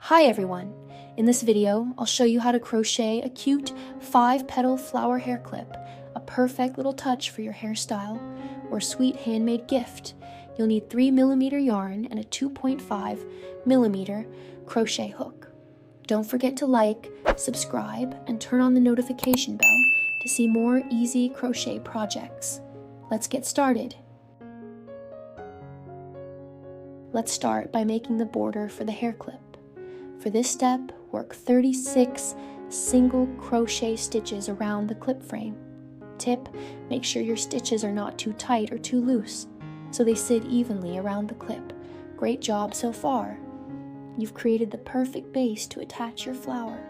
Hi everyone! In this video, I'll show you how to crochet a cute 5-petal flower hair clip, a perfect little touch for your hairstyle or sweet handmade gift. You'll need 3mm yarn and a 2.5mm crochet hook. Don't forget to like, subscribe, and turn on the notification bell to see more easy crochet projects. Let's get started. Let's start by making the border for the hair clip. For this step, work 36 single crochet stitches around the clip frame. Tip: make sure your stitches are not too tight or too loose, so they sit evenly around the clip. Great job so far. You've created the perfect base to attach your flower.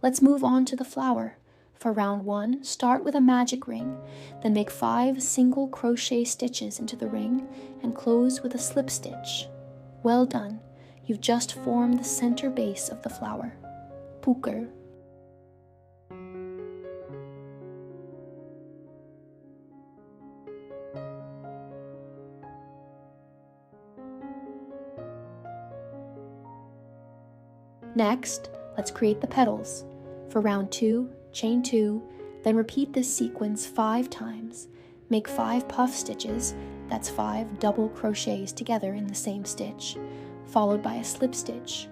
Let's move on to the flower. For round 1, start with a magic ring, then make 5 single crochet stitches into the ring and close with a slip stitch. Well done! You've just formed the center base of the flower. Bouquet. Next, let's create the petals. For round 2, chain 2, then repeat this sequence 5 times. Make 5 puff stitches, that's 5 double crochets together in the same stitch, followed by a slip stitch.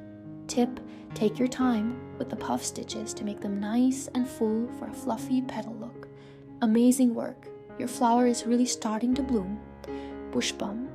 Tip: take your time with the puff stitches to make them nice and full for a fluffy petal look. Amazing work! Your flower is really starting to bloom. Bush bum.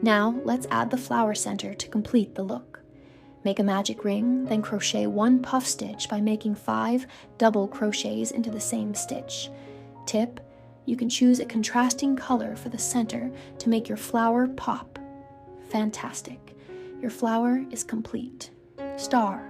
Now let's add the flower center to complete the look. Make a magic ring, then crochet 1 puff stitch by making 5 double crochets into the same stitch. Tip: you can choose a contrasting color for the center to make your flower pop. Fantastic. Your flower is complete. Star.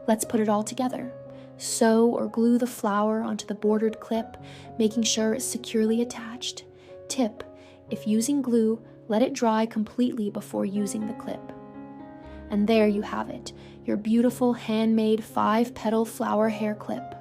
Let's put it all together. Sew or glue the flower onto the bordered clip, making sure it's securely attached. Tip: if using glue, let it dry completely before using the clip. And there you have it, your beautiful handmade 5-petal flower hair clip.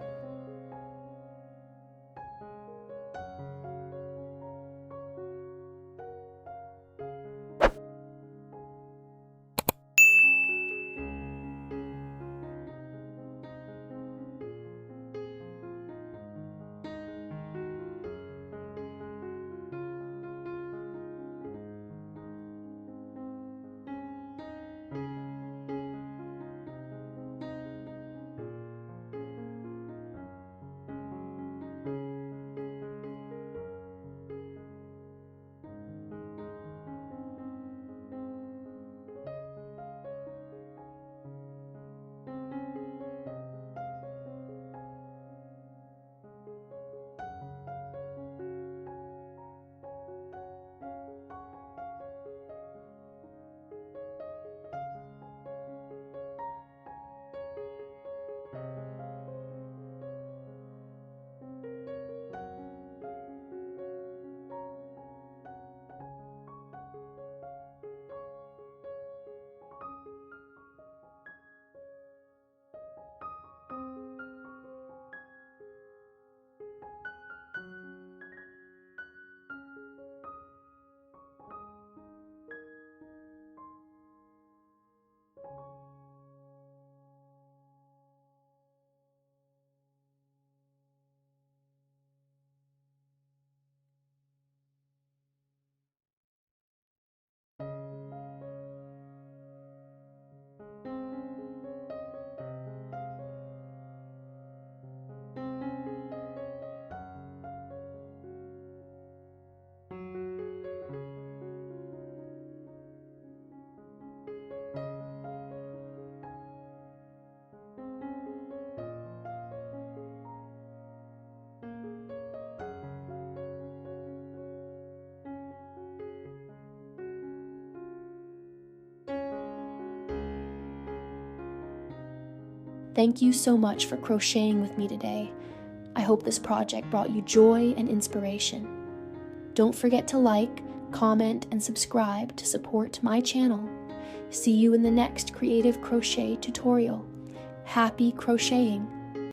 Thank you so much for crocheting with me today. I hope this project brought you joy and inspiration. Don't forget to like, comment, and subscribe to support my channel. See you in the next creative crochet tutorial. Happy crocheting!